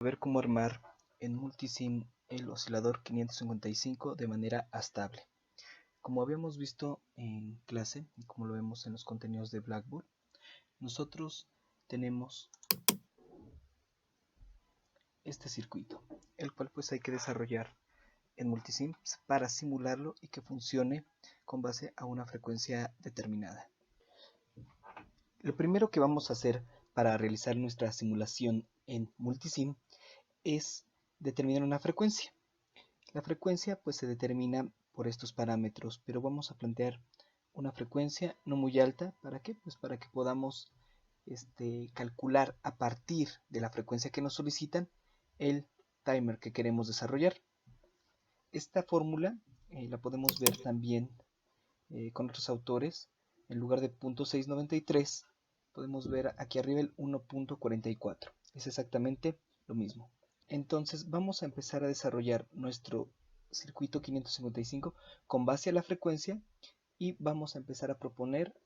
Ver cómo armar en Multisim el oscilador 555 de manera estable. Como habíamos visto en clase y como lo vemos en los contenidos de Blackboard, nosotros tenemos este circuito, el cual pues hay que desarrollar en Multisim para simularlo y que funcione con base a una frecuencia determinada. Lo primero que vamos a hacer para realizar nuestra simulación en Multisim es determinar una frecuencia. La frecuencia pues se determina por estos parámetros, pero vamos a plantear una frecuencia no muy alta. ¿Para qué? Pues para que podamos calcular a partir de la frecuencia que nos solicitan el timer que queremos desarrollar. Esta fórmula la podemos ver también con otros autores. En lugar de 0.693 podemos ver aquí arriba el 1.44. Es exactamente lo mismo. Entonces vamos a empezar a desarrollar nuestro circuito 555 con base a la frecuencia y vamos a empezar a proponer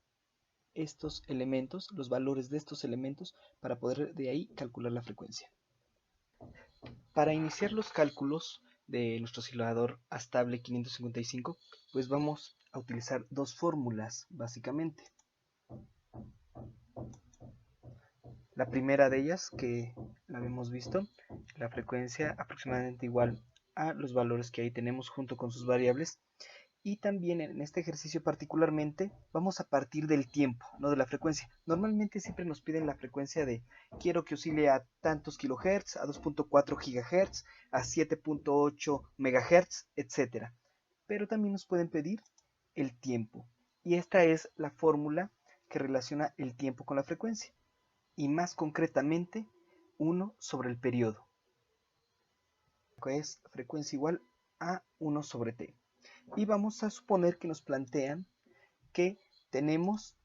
estos elementos, los valores de estos elementos, para poder de ahí calcular la frecuencia. Para iniciar los cálculos de nuestro oscilador estable 555, pues vamos a utilizar dos fórmulas básicamente. La primera de ellas, que la habíamos visto, la frecuencia aproximadamente igual a los valores que ahí tenemos junto con sus variables. Y también en este ejercicio particularmente vamos a partir del tiempo, no de la frecuencia. Normalmente siempre nos piden la frecuencia de quiero que oscile a tantos kilohertz, a 2.4 gigahertz, a 7.8 megahertz, etc. Pero también nos pueden pedir el tiempo. Y esta es la fórmula que relaciona el tiempo con la frecuencia. Y más concretamente, 1 sobre el periodo, que es frecuencia igual a 1 sobre t. Y vamos a suponer que nos plantean que tenemos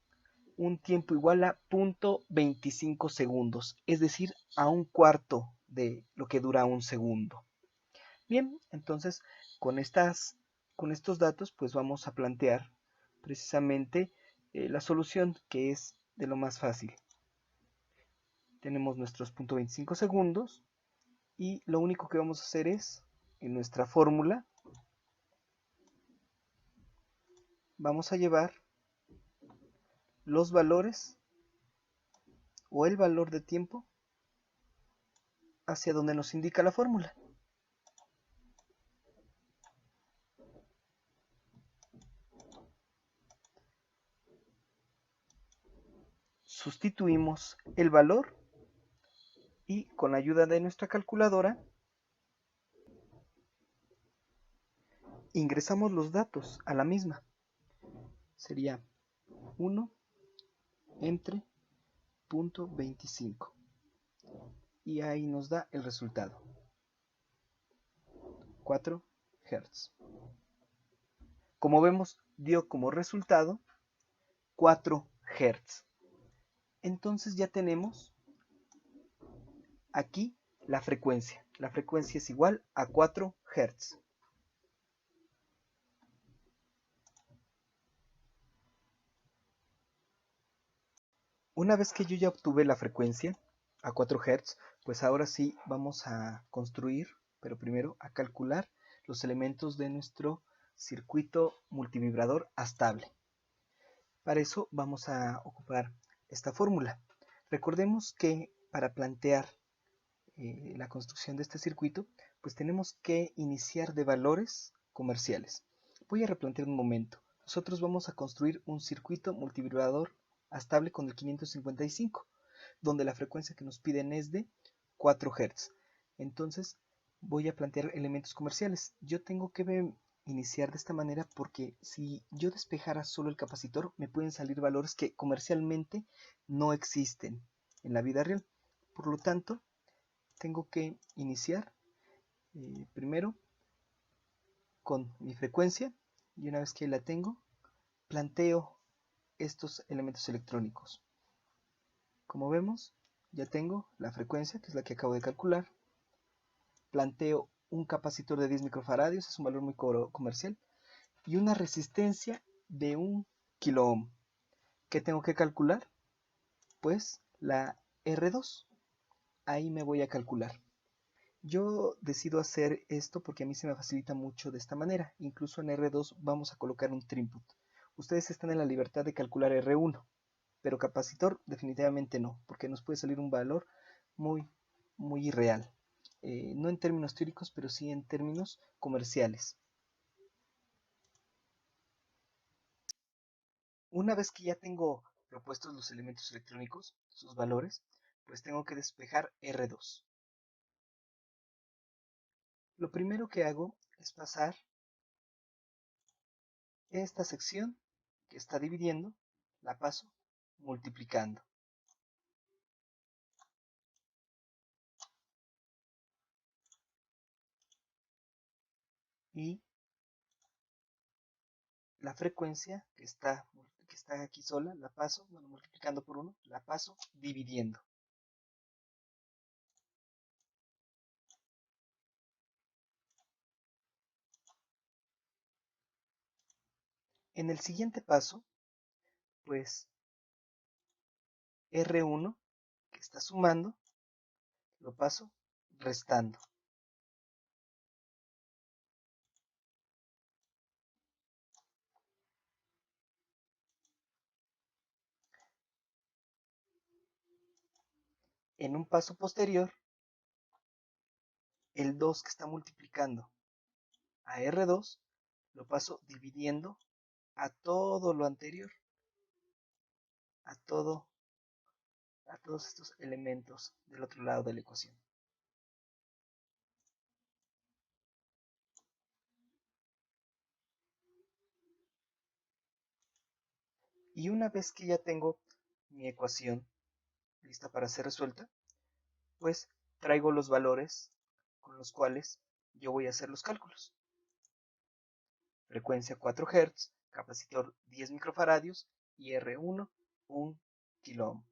un tiempo igual a 0.25 segundos, es decir, a un cuarto de lo que dura un segundo. Bien, entonces con estos datos pues vamos a plantear precisamente la solución, que es de lo más fácil. Tenemos nuestros 0.25 segundos y lo único que vamos a hacer es, en nuestra fórmula, vamos a llevar los valores o el valor de tiempo hacia donde nos indica la fórmula. Sustituimos el valor y con la ayuda de nuestra calculadora ingresamos los datos a la misma. Sería 1 entre 0.25 y ahí nos da el resultado, 4 Hz. Como vemos, dio como resultado 4 Hz. Entonces ya tenemos aquí la frecuencia. La frecuencia es igual a 4 Hz. Una vez que yo ya obtuve la frecuencia a 4 Hz, pues ahora sí vamos a construir, pero primero a calcular los elementos de nuestro circuito multivibrador estable. Para eso vamos a ocupar esta fórmula. Recordemos que para plantear la construcción de este circuito, pues tenemos que iniciar de valores comerciales. Voy a replantear un momento. Nosotros vamos a construir un circuito multivibrador estable con el 555, donde la frecuencia que nos piden es de 4 Hz. Entonces voy a plantear elementos comerciales. Yo tengo que iniciar de esta manera porque si yo despejara solo el capacitor, me pueden salir valores que comercialmente no existen en la vida real. Por lo tanto, tengo que iniciar primero con mi frecuencia, y una vez que la tengo, planteo estos elementos electrónicos. Como vemos, ya tengo la frecuencia, que es la que acabo de calcular. Planteo un capacitor de 10 microfaradios, es un valor muy comercial, y una resistencia de 1 kilo ohm. ¿Qué tengo que calcular? Pues la R2. Ahí me voy a calcular. Yo decido hacer esto porque a mí se me facilita mucho de esta manera. Incluso en R2 vamos a colocar un trinput. Ustedes están en la libertad de calcular R1, pero capacitor definitivamente no, porque nos puede salir un valor muy, muy irreal. No en términos teóricos, pero sí en términos comerciales. Una vez que ya tengo propuestos los elementos electrónicos, sus valores, pues tengo que despejar R2. Lo primero que hago es pasar esta sección que está dividiendo, la paso multiplicando. Y la frecuencia que está aquí sola, la paso, bueno, multiplicando por 1, la paso dividiendo. En el siguiente paso, pues R1, que está sumando, lo paso restando. En un paso posterior, el 2 que está multiplicando a R2, lo paso dividiendo a todo lo anterior, a todos estos elementos del otro lado de la ecuación. Y una vez que ya tengo mi ecuación lista para ser resuelta, pues traigo los valores con los cuales yo voy a hacer los cálculos. Frecuencia 4 Hz, capacitor 10 microfaradios y R1 1 kilo ohm.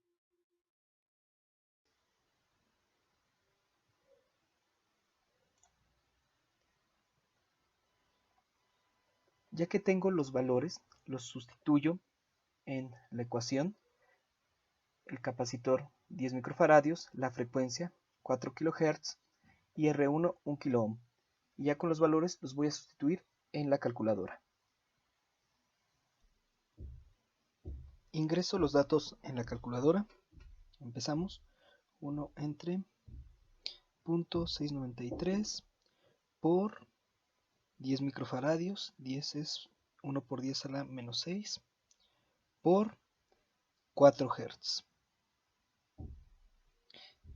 Ya que tengo los valores, los sustituyo en la ecuación. El capacitor 10 microfaradios, la frecuencia 4 kHz y R1 1 kilo ohm. Y ya con los valores los voy a sustituir en la calculadora. Ingreso los datos en la calculadora. Empezamos. 1 entre 0.693 por 10 microfaradios. 10 es 1 por 10 a la menos 6 por 4 Hz.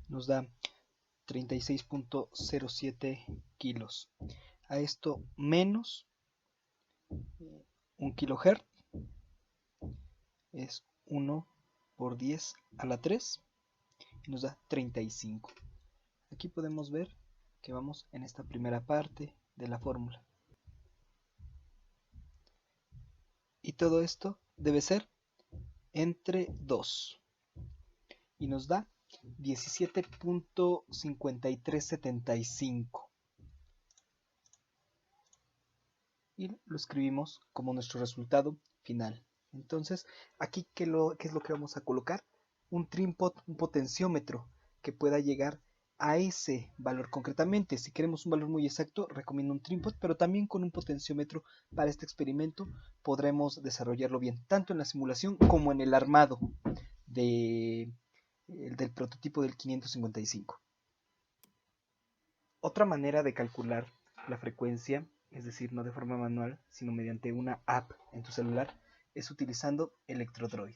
Nos da 36.07 kilos. A esto menos 1 kilohertz es 1 por 10 a la 3 y nos da 35. Aquí podemos ver que vamos en esta primera parte de la fórmula. Y todo esto debe ser entre 2. Y nos da 17.5375. Y lo escribimos como nuestro resultado final. Entonces, aquí, ¿qué es lo que vamos a colocar? Un trinpot, un potenciómetro que pueda llegar a ese valor concretamente. Si queremos un valor muy exacto, recomiendo un trinpot, pero también con un potenciómetro para este experimento podremos desarrollarlo bien, tanto en la simulación como en el armado del prototipo del 555. Otra manera de calcular la frecuencia, es decir, no de forma manual, sino mediante una app en tu celular, es utilizando Electrodroid.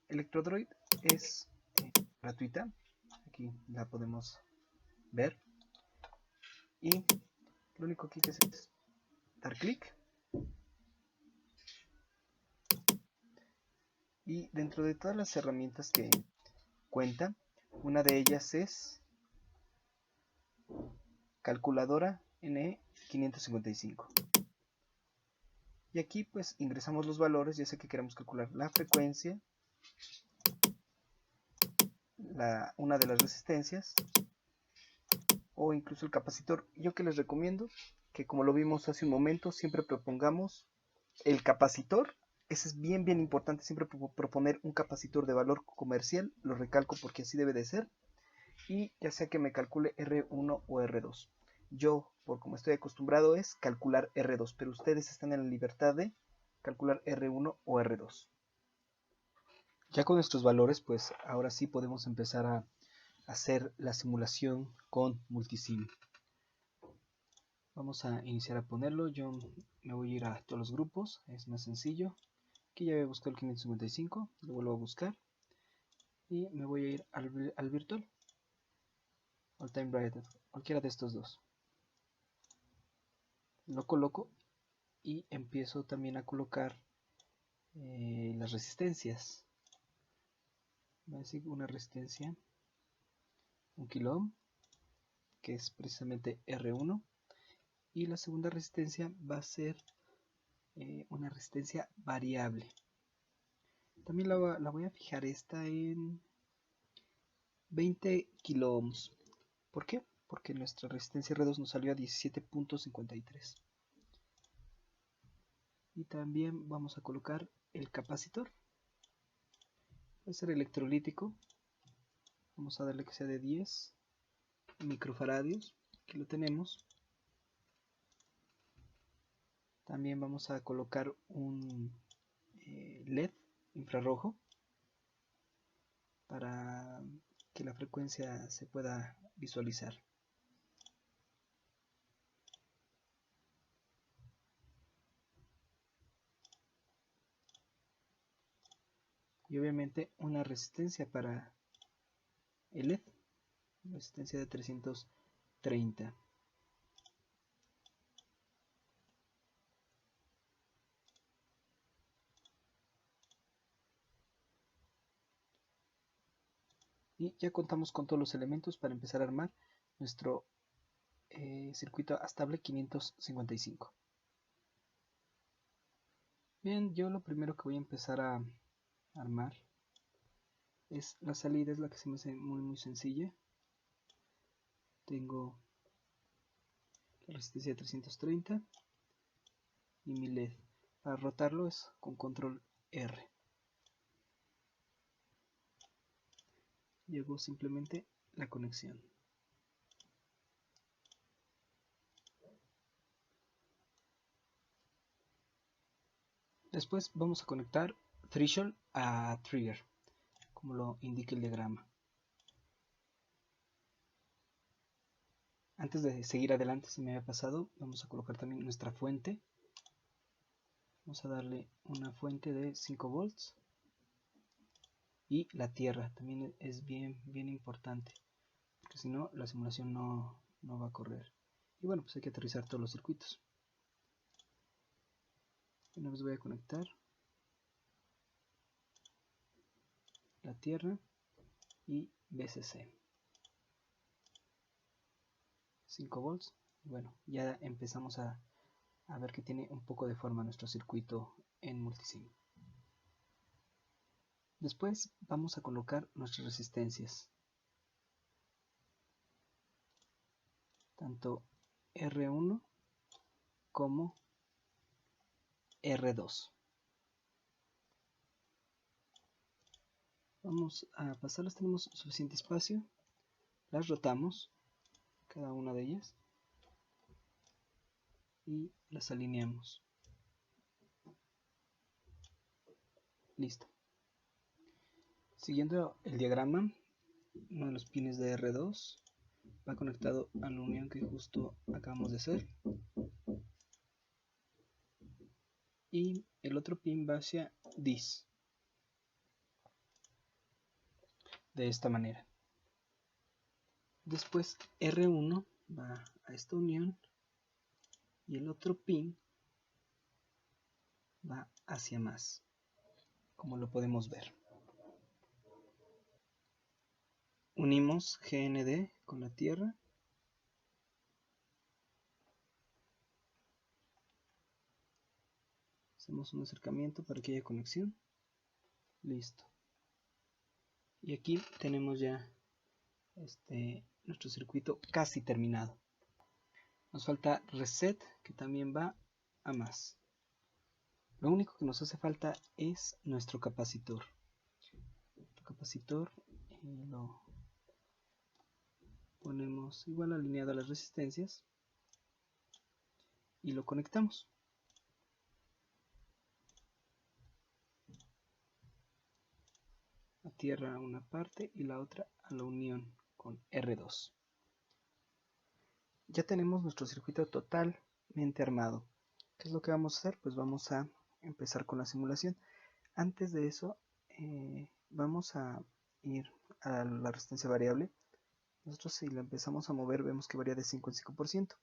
Electrodroid es gratuita, aquí la podemos ver, y lo único que hay que hacer es dar clic, y dentro de todas las herramientas que cuenta, una de ellas es calculadora NE555. Y aquí pues ingresamos los valores, ya sea que queremos calcular la frecuencia, una de las resistencias o incluso el capacitor. Yo que les recomiendo que, como lo vimos hace un momento, siempre propongamos el capacitor Ese es bien importante, siempre proponer un capacitor de valor comercial, lo recalco porque así debe de ser, y ya sea que me calcule R1 o R2. Yo, por como estoy acostumbrado, es calcular R2, pero ustedes están en la libertad de calcular R1 o R2. Ya con nuestros valores, pues ahora sí podemos empezar a hacer la simulación con Multisim. Vamos a iniciar a ponerlo. Yo me voy a ir a todos los grupos, es más sencillo. Aquí ya voy a buscar el 555, lo vuelvo a buscar y me voy a ir al virtual, al time brighter, cualquiera de estos dos. Lo coloco y empiezo también a colocar las resistencias. Voy a decir una resistencia, 1 kilo ohm, que es precisamente R1, y la segunda resistencia va a ser una resistencia variable. También la voy a fijar esta en 20 kilo ohms. ¿Por qué? Porque nuestra resistencia R2 nos salió a 17.53. Y también vamos a colocar el capacitor. Va a ser electrolítico. Vamos a darle que sea de 10 microfaradios. Aquí lo tenemos. También vamos a colocar un LED infrarrojo para que la frecuencia se pueda visualizar. Y obviamente una resistencia para el LED, resistencia de 330. Y ya contamos con todos los elementos para empezar a armar nuestro circuito Astable 555. Bien, yo lo primero que voy a empezar a armar es la salida, es la que se me hace muy sencilla. Tengo la resistencia de 330 y mi LED. Para rotarlo es con control R. Y hago simplemente la conexión. Después vamos a conectar threshold a trigger, como lo indica el diagrama. Antes de seguir adelante, se me había pasado, vamos a colocar también nuestra fuente. Vamos a darle una fuente de 5 volts. Y la tierra también es bien importante, porque si no la simulación no va a correr. Y bueno, pues hay que aterrizar todos los circuitos. Una vez voy a conectar la tierra y VCC 5 volts. Bueno, ya empezamos a ver que tiene un poco de forma nuestro circuito en Multisim. Después vamos a colocar nuestras resistencias, tanto R1 como R2. Vamos a pasarlas, tenemos suficiente espacio, las rotamos, cada una de ellas, y las alineamos. Listo. Siguiendo el diagrama, uno de los pines de R2 va conectado a la unión que justo acabamos de hacer, y el otro pin va hacia DIS, de esta manera. Después R1 va a esta unión y el otro pin va hacia más, como lo podemos ver. Unimos GND con la tierra. Hacemos un acercamiento para que haya conexión. Listo. Y aquí tenemos ya nuestro circuito casi terminado. Nos falta reset, que también va a más. Lo único que nos hace falta es nuestro capacitor. Lo ponemos igual alineado a las resistencias y lo conectamos. A tierra una parte y la otra a la unión con R2. Ya tenemos nuestro circuito totalmente armado. ¿Qué es lo que vamos a hacer? Pues vamos a empezar con la simulación. Antes de eso, vamos a ir a la resistencia variable. Nosotros si la empezamos a mover vemos que varía de 5 en 5%.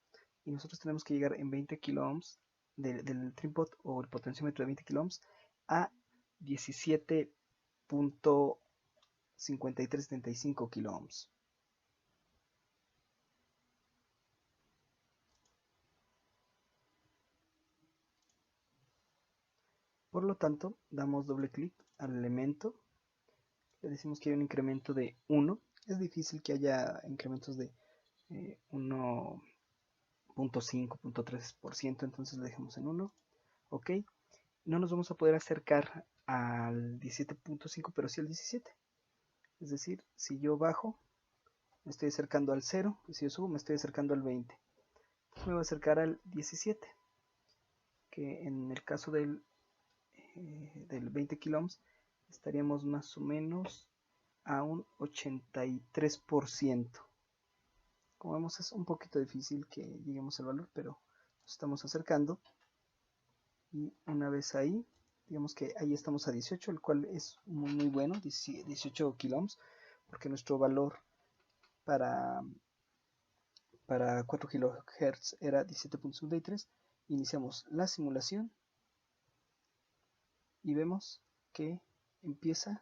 Y nosotros tenemos que llegar en 20 kilo ohms del trinpot o el potenciómetro de 20 kilo ohms a 17.5375 kilo ohms. Por lo tanto, damos doble clic al elemento, le decimos que hay un incremento de 1. Es difícil que haya incrementos de 1.5, 0.3%, entonces le dejamos en 1. Ok, no nos vamos a poder acercar al 17.5, pero sí al 17. Es decir, si yo bajo, me estoy acercando al 0, y si yo subo, me estoy acercando al 20. Entonces me voy a acercar al 17, que en el caso del 20 kilo ohms estaríamos más o menos a un 83%. Como vemos, es un poquito difícil que lleguemos al valor, pero nos estamos acercando. Y una vez ahí, digamos que ahí estamos a 18, el cual es muy bueno, 18 kilo ohms, porque nuestro valor para 4 kHz era 17.53. Iniciamos la simulación y vemos que empieza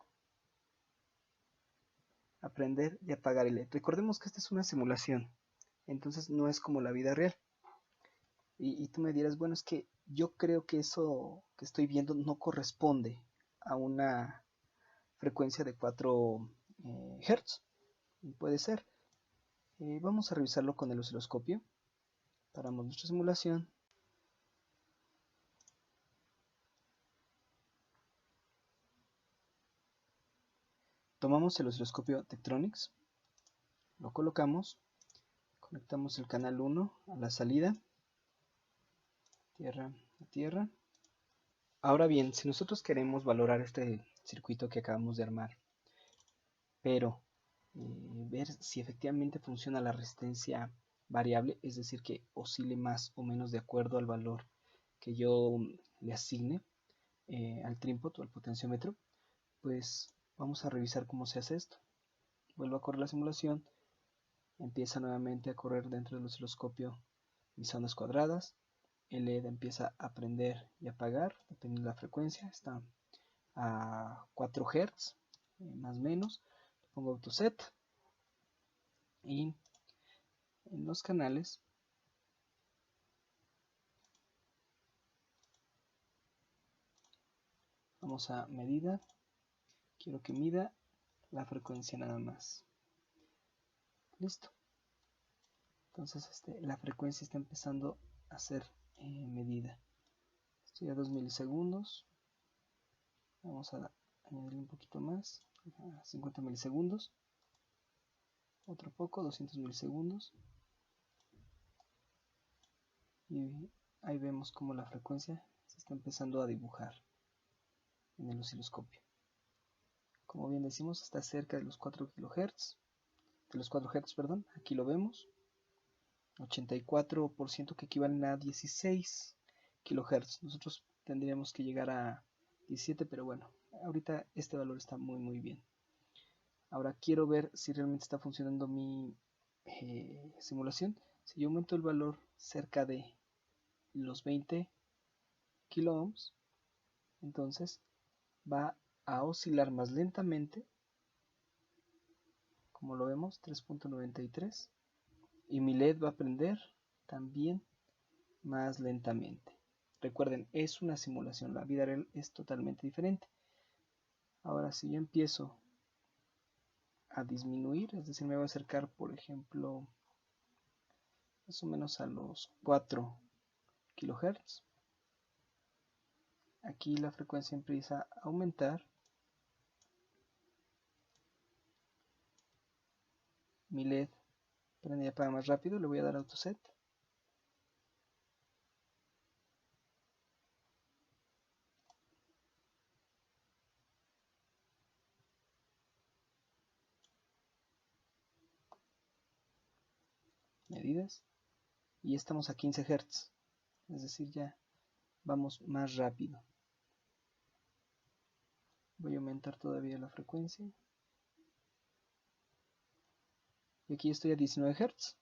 a prender y apagar el LED. Recordemos que esta es una simulación, entonces no es como la vida real. Y tú me dirás, bueno, es que yo creo que eso que estoy viendo no corresponde a una frecuencia de 4 Hz. Puede ser. Vamos a revisarlo con el osciloscopio. Paramos nuestra simulación. Tomamos el osciloscopio Tektronix, lo colocamos, conectamos el canal 1 a la salida, tierra a tierra. Ahora bien, si nosotros queremos valorar este circuito que acabamos de armar, pero ver si efectivamente funciona la resistencia variable, es decir, que oscile más o menos de acuerdo al valor que yo le asigne al trinpot o al potenciómetro, pues vamos a revisar cómo se hace esto. Vuelvo a correr la simulación, empieza nuevamente a correr dentro del osciloscopio mis ondas cuadradas, el LED empieza a prender y apagar, dependiendo de la frecuencia, está a 4 Hz, más o menos. Pongo autoset y en los canales vamos a medida, quiero que mida la frecuencia nada más. Listo. Entonces la frecuencia está empezando a ser medida. Estoy a 2 milisegundos. Vamos a añadir un poquito más, a 50 milisegundos. Otro poco, 200 milisegundos. Y ahí vemos como la frecuencia se está empezando a dibujar en el osciloscopio. Como bien decimos, está cerca de los 4 kHz. De los 4 Hz, perdón. Aquí lo vemos. 84% que equivalen a 16 kHz. Nosotros tendríamos que llegar a 17, pero bueno, ahorita este valor está muy bien. Ahora quiero ver si realmente está funcionando mi simulación. Si yo aumento el valor cerca de los 20 kilo ohms, entonces va a oscilar más lentamente, como lo vemos, 3.93, y mi LED va a prender también más lentamente. Recuerden, es una simulación, la vida real es totalmente diferente. Ahora si yo empiezo a disminuir, es decir, me voy a acercar, por ejemplo, más o menos a los 4 kHz, aquí la frecuencia empieza a aumentar. Mi LED prende y apaga más rápido, le voy a dar autoset. Medidas. Y estamos a 15 Hz. Es decir, ya vamos más rápido. Voy a aumentar todavía la frecuencia. Y aquí estoy a 19 Hz.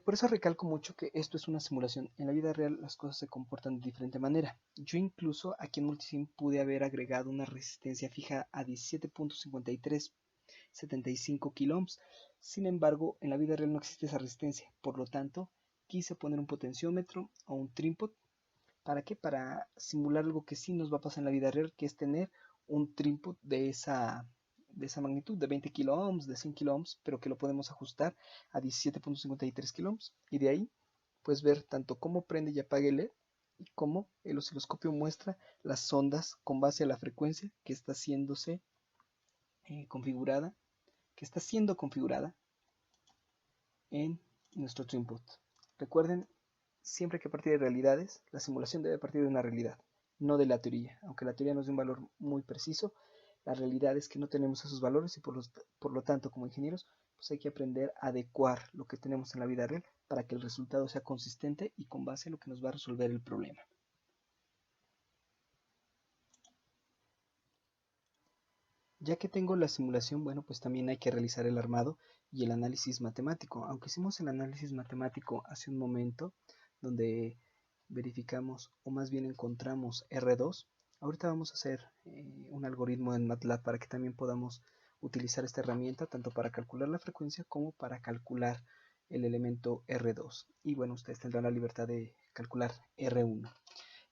Por eso recalco mucho que esto es una simulación. En la vida real las cosas se comportan de diferente manera. Yo incluso aquí en Multisim pude haber agregado una resistencia fija a 17.5375 kiloohms. Sin embargo, en la vida real no existe esa resistencia. Por lo tanto, quise poner un potenciómetro o un trípode. ¿Para qué? Para simular algo que sí nos va a pasar en la vida real, que es tener un trípode de esa magnitud, de 20 kiloohms, de 100 kiloohms, pero que lo podemos ajustar a 17.53 kiloohms. Y de ahí puedes ver tanto cómo prende y apaga el LED y cómo el osciloscopio muestra las ondas con base a la frecuencia que está haciéndose configurada, que está siendo configurada en nuestro trípode. Recuerden, siempre que partir de realidades, la simulación debe partir de una realidad, no de la teoría. Aunque la teoría nos dé un valor muy preciso, la realidad es que no tenemos esos valores y por lo tanto, como ingenieros, pues hay que aprender a adecuar lo que tenemos en la vida real para que el resultado sea consistente y con base a lo que nos va a resolver el problema. Ya que tengo la simulación, bueno, pues también hay que realizar el armado y el análisis matemático. Aunque hicimos el análisis matemático hace un momento, donde verificamos o más bien encontramos R2, ahorita vamos a hacer un algoritmo en MATLAB para que también podamos utilizar esta herramienta tanto para calcular la frecuencia como para calcular el elemento R2. Y bueno, ustedes tendrán la libertad de calcular R1.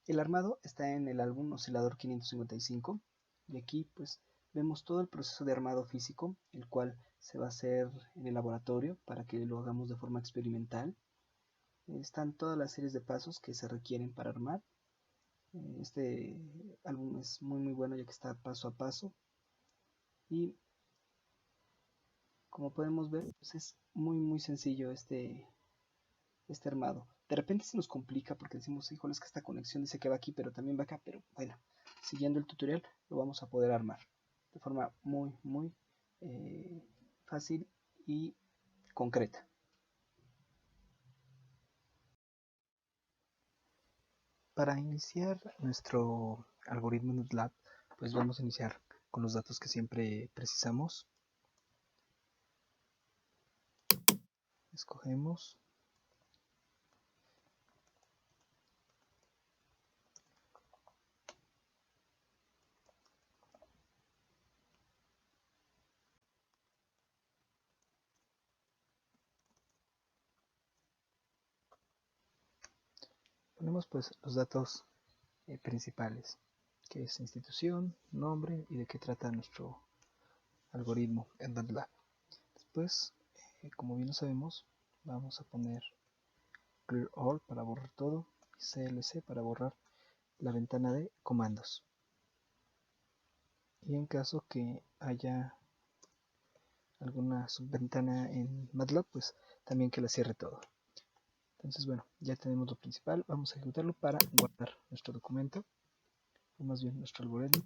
El armado está en el álbum Oscilador 555 y aquí pues vemos todo el proceso de armado físico, el cual se va a hacer en el laboratorio para que lo hagamos de forma experimental. Están todas las series de pasos que se requieren para armar. Este álbum es muy bueno ya que está paso a paso y como podemos ver pues es muy sencillo este armado. De repente se nos complica porque decimos, híjole, es que esta conexión dice que va aquí, pero también va acá, pero bueno, siguiendo el tutorial lo vamos a poder armar de forma muy fácil y concreta. Para iniciar nuestro algoritmo en MATLAB, pues vamos a iniciar con los datos que siempre precisamos. Escogemos. Ponemos pues los datos principales, que es institución, nombre y de qué trata nuestro algoritmo en MATLAB. Después, como bien lo sabemos, vamos a poner Clear All para borrar todo y CLC para borrar la ventana de comandos. Y en caso que haya alguna subventana en MATLAB, pues también que la cierre todo. Entonces, bueno, ya tenemos lo principal. Vamos a ejecutarlo para guardar nuestro documento, o más bien nuestro algoritmo.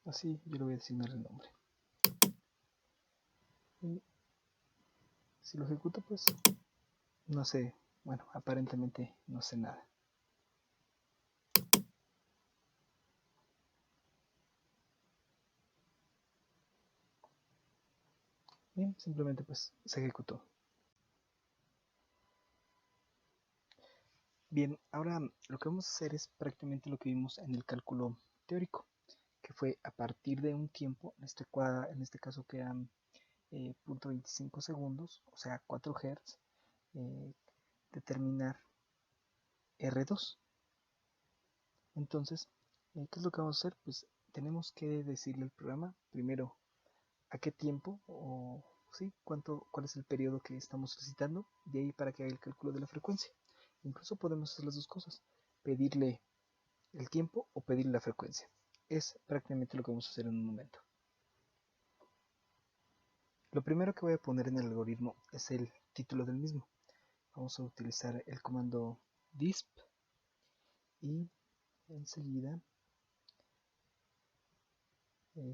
Así yo le voy a asignar el nombre. Y si lo ejecuto, pues no sé, bueno, aparentemente no sé nada. Bien, simplemente pues se ejecutó. Bien, ahora lo que vamos a hacer es prácticamente lo que vimos en el cálculo teórico, que fue a partir de un tiempo, en este caso que eran 0.25 segundos, o sea 4 Hz, determinar R2. Entonces, ¿qué es lo que vamos a hacer? Pues tenemos que decirle al programa primero a qué tiempo o sí, cuál es el periodo que estamos solicitando, de ahí para que haga el cálculo de la frecuencia. Incluso podemos hacer las dos cosas, pedirle el tiempo o pedirle la frecuencia. Es prácticamente lo que vamos a hacer en un momento. Lo primero que voy a poner en el algoritmo es el título del mismo. Vamos a utilizar el comando disp y enseguida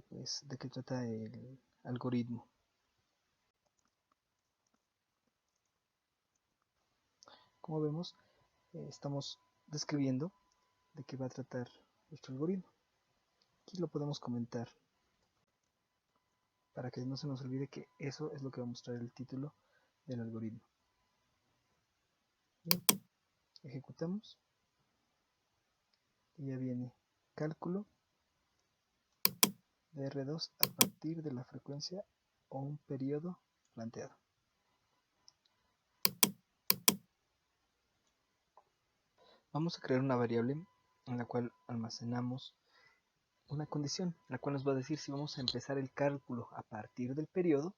pues de qué trata el algoritmo. Como vemos, estamos describiendo de qué va a tratar nuestro algoritmo. Aquí lo podemos comentar para que no se nos olvide que eso es lo que va a mostrar el título del algoritmo. Bien, ejecutamos y ya viene cálculo de R2 a partir de la frecuencia o un periodo planteado. Vamos a crear una variable en la cual almacenamos una condición, la cual nos va a decir si vamos a empezar el cálculo a partir del periodo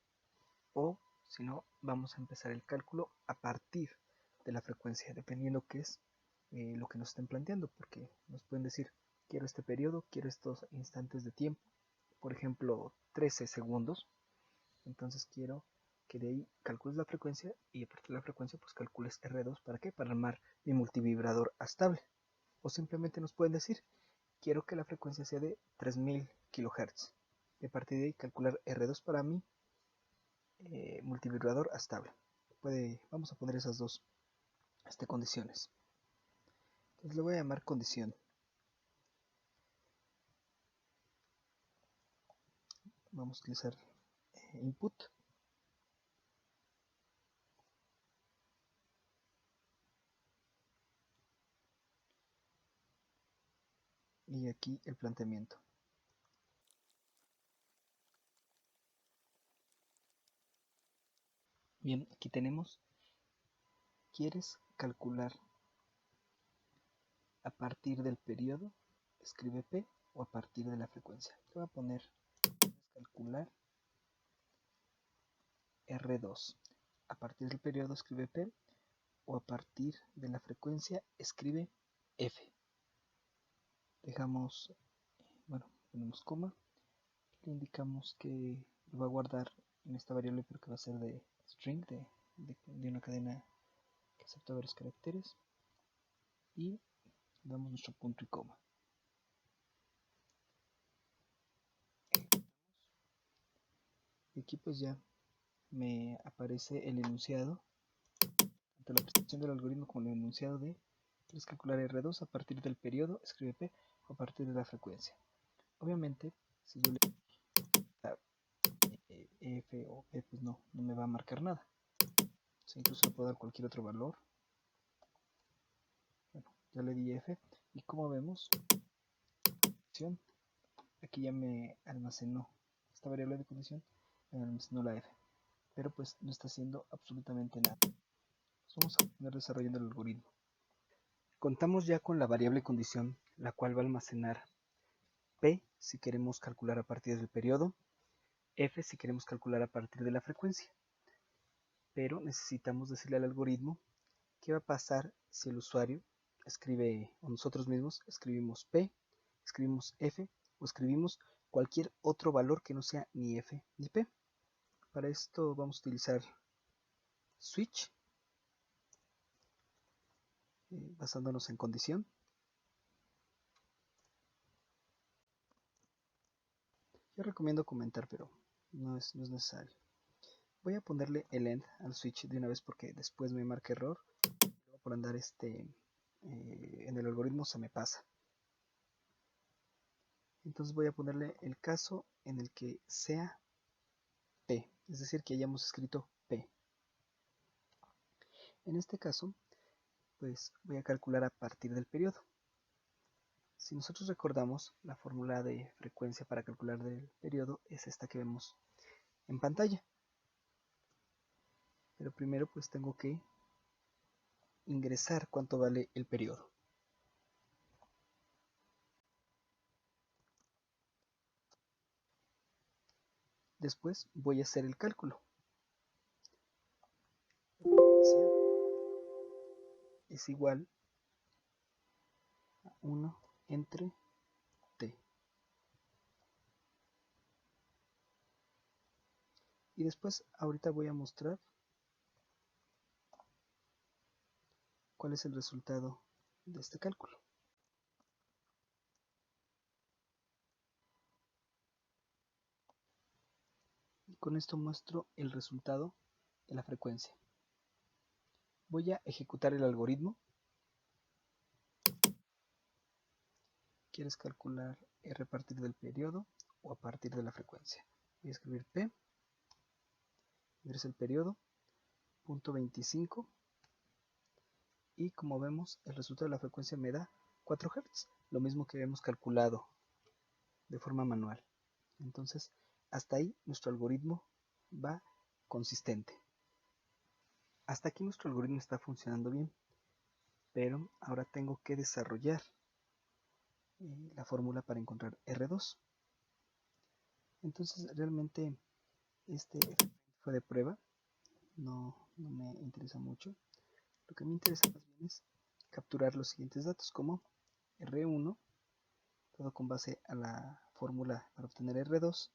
o si no, vamos a empezar el cálculo a partir de la frecuencia, dependiendo qué es lo que nos estén planteando, porque nos pueden decir, quiero este periodo, quiero estos instantes de tiempo, por ejemplo, 13 segundos, entonces quiero que de ahí calcules la frecuencia y a partir de la frecuencia pues calcules R2, ¿para qué? Para armar mi multivibrador estable. O simplemente nos pueden decir, quiero que la frecuencia sea de 3000 kHz. Y a partir de ahí calcular R2 para mi multivibrador estable. Vamos a poner esas dos condiciones. Entonces le voy a llamar condición. Vamos a utilizar input. Y aquí el planteamiento. Bien, aquí tenemos, ¿quieres calcular a partir del periodo? Escribe P o a partir de la frecuencia. Le voy a poner calcular R2. A partir del periodo escribe P o a partir de la frecuencia escribe F. Dejamos, bueno, ponemos coma. Le indicamos que lo va a guardar en esta variable, pero que va a ser de string, de una cadena que acepta varios caracteres. Y damos nuestro punto y coma. Y aquí pues ya me aparece el enunciado, tanto la presentación del algoritmo como el enunciado de quieres calcular R2 a partir del periodo, escribe P o a partir de la frecuencia. Obviamente, si yo le F o P, pues no me va a marcar nada. O sea, incluso le puedo dar cualquier otro valor. Bueno, ya le di F y como vemos, aquí ya me almacenó esta variable de condición, me almacenó la F, pero pues no está haciendo absolutamente nada. Vamos a continuar desarrollando el algoritmo. Contamos ya con la variable condición, la cual va a almacenar P si queremos calcular a partir del periodo, F si queremos calcular a partir de la frecuencia. Pero necesitamos decirle al algoritmo qué va a pasar si el usuario escribe, o nosotros mismos escribimos P, escribimos F o escribimos cualquier otro valor que no sea ni F ni P. Para esto vamos a utilizar switch, basándonos en condición. Yo recomiendo comentar, pero no es necesario. Voy a ponerle el end al switch de una vez porque después me marca error. Por andar en el algoritmo se me pasa. Entonces voy a ponerle el caso en el que sea P, es decir, que hayamos escrito P. En este caso, pues voy a calcular a partir del periodo. Si nosotros recordamos, la fórmula de frecuencia para calcular del periodo es esta que vemos en pantalla. Pero primero pues tengo que ingresar cuánto vale el periodo. Después voy a hacer el cálculo. Es igual a 1 entre t. Y después, ahorita voy a mostrar cuál es el resultado de este cálculo. Y con esto muestro el resultado de la frecuencia. Voy a ejecutar el algoritmo. ¿Quieres calcular R a partir del periodo o a partir de la frecuencia? Voy a escribir P, ingreso el periodo, punto 25, y como vemos el resultado de la frecuencia me da 4 Hz, lo mismo que habíamos calculado de forma manual. Entonces, hasta ahí nuestro algoritmo va consistente. Hasta aquí nuestro algoritmo está funcionando bien, pero ahora tengo que desarrollar la fórmula para encontrar R2. Entonces, realmente este fue de prueba, no me interesa mucho. Lo que me interesa más bien es capturar los siguientes datos, como R1, todo con base a la fórmula para obtener R2,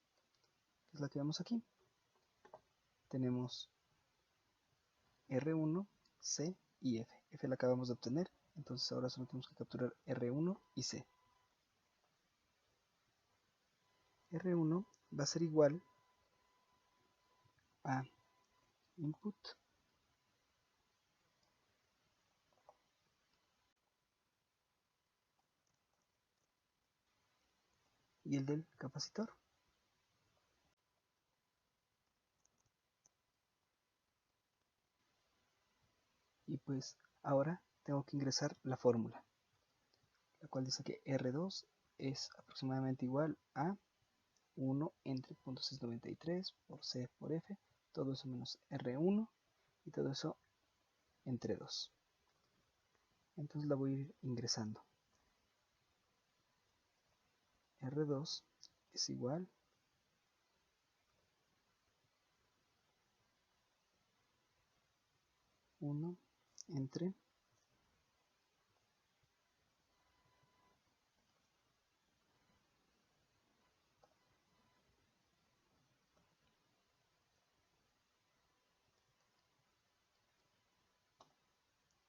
que es la que vemos aquí. Tenemos R1, C y F. F la acabamos de obtener, entonces ahora solo tenemos que capturar R1 y C. R1 va a ser igual a input y el del capacitor. Y pues ahora tengo que ingresar la fórmula, la cual dice que R2 es aproximadamente igual a 1 entre 0.693 por C por F, todo eso menos R1 y todo eso entre 2. Entonces la voy a ir ingresando. R2 es igual a 1 entre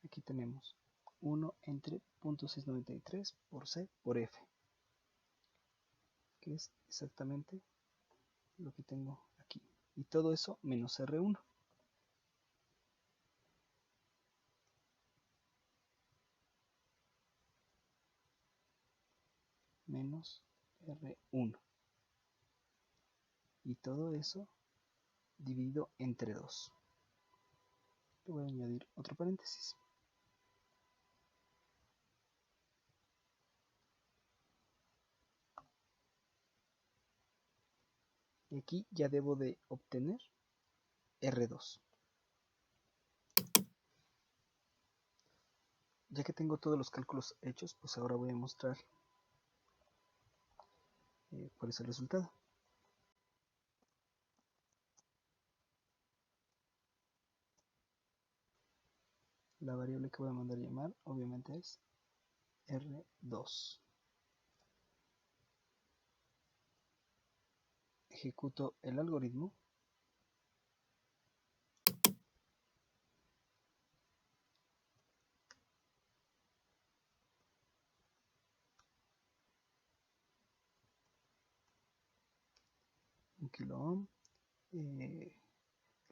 aquí tenemos 1 entre 0.693 por C por F, que es exactamente lo que tengo aquí. Y todo eso menos R1. Menos R1. Y todo eso dividido entre 2. Le voy a añadir otro paréntesis. Y aquí ya debo de obtener R2. Ya que tengo todos los cálculos hechos, pues ahora voy a mostrar cuál es el resultado. La variable que voy a mandar llamar obviamente es R2. Ejecuto el algoritmo. Un kilo ohm. El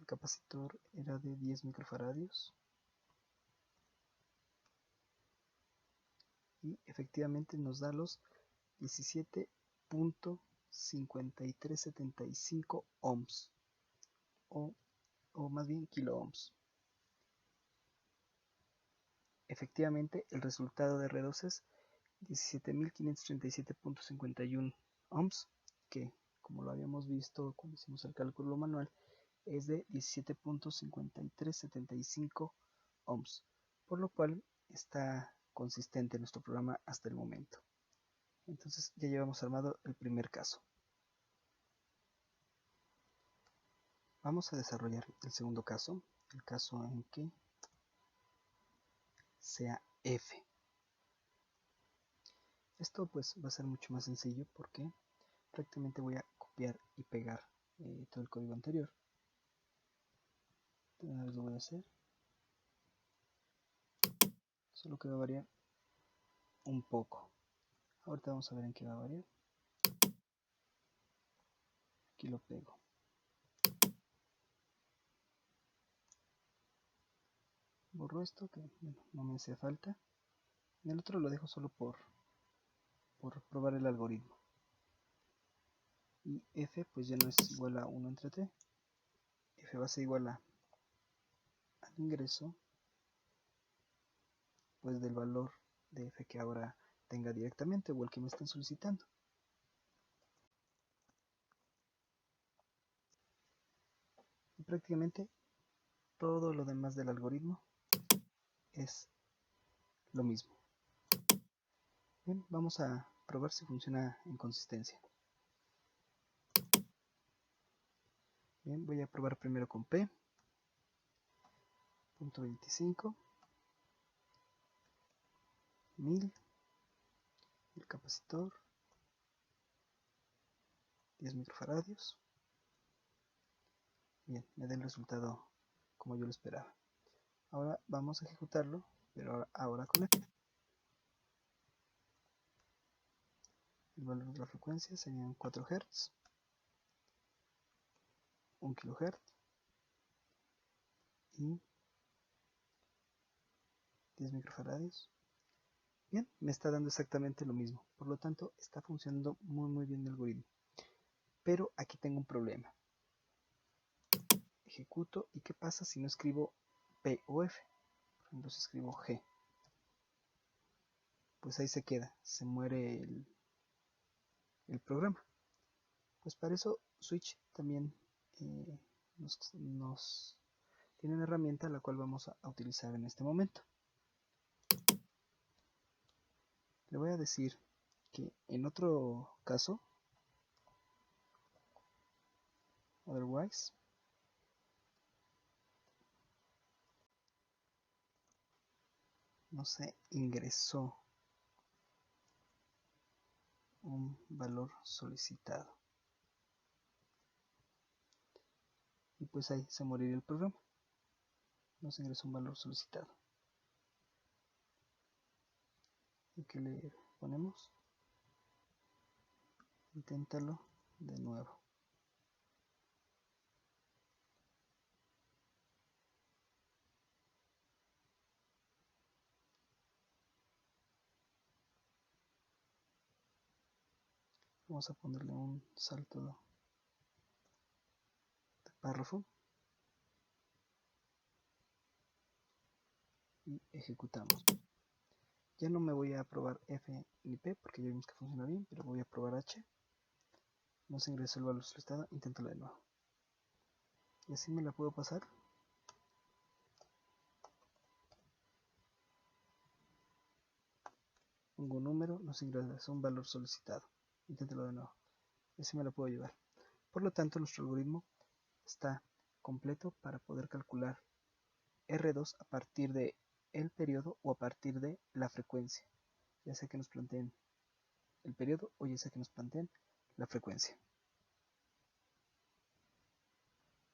capacitor era de 10 microfaradios. Y efectivamente nos da los 17.5375 ohms. O más bien kilo ohms. Efectivamente, el resultado de R2 es 17.537.51 ohms, que como lo habíamos visto cuando hicimos el cálculo manual, es de 17.5375 ohms, por lo cual está consistente nuestro programa hasta el momento. Entonces ya llevamos armado el primer caso. Vamos a desarrollar el segundo caso, el caso en que sea f. Esto pues va a ser mucho más sencillo porque prácticamente voy a copiar y pegar todo el código anterior. De una vez lo voy a hacer, solo que va a variar un poco. Ahorita vamos a ver en qué va a variar. Aquí lo pego. Borro esto que bueno, no me hace falta. En el otro lo dejo solo por probar el algoritmo. Y f pues ya no es igual a 1 entre t. F va a ser igual al ingreso pues del valor de f que ahora tenga directamente o el que me estén solicitando. Y prácticamente todo lo demás del algoritmo es lo mismo. Bien, vamos a probar si funciona en consistencia. Bien, voy a probar primero con P, punto 25, 1000, el capacitor, 10 microfaradios. Bien, me da el resultado como yo lo esperaba. Ahora vamos a ejecutarlo, pero ahora con F. El valor de la frecuencia serían 4 Hz, 1 kHz y 10 microfaradios. Bien, me está dando exactamente lo mismo, por lo tanto está funcionando muy bien el algoritmo. Pero aquí tengo un problema. Ejecuto y ¿qué pasa si no escribo P o F? Por ejemplo, si escribo G, pues ahí se queda, se muere el programa. Pues para eso Switch también nos tiene una herramienta la cual vamos a utilizar en este momento. Le voy a decir que en otro caso, otherwise, no se ingresó un valor solicitado. Y pues ahí se moriría el programa. No se ingresó un valor solicitado. ¿Y qué le ponemos? Inténtalo de nuevo. Vamos a ponerle un salto de párrafo y ejecutamos. Ya no me voy a probar F ni P porque ya vimos que funciona bien, pero voy a probar H. No se ingresó el valor solicitado, inténtalo de nuevo. Y así me la puedo pasar. Pongo un número, no se ingresó un valor solicitado. Inténtalo de nuevo. Y así me la puedo llevar. Por lo tanto, nuestro algoritmo está completo para poder calcular R2 a partir de el periodo o a partir de la frecuencia, ya sea que nos planteen el periodo o ya sea que nos planteen la frecuencia.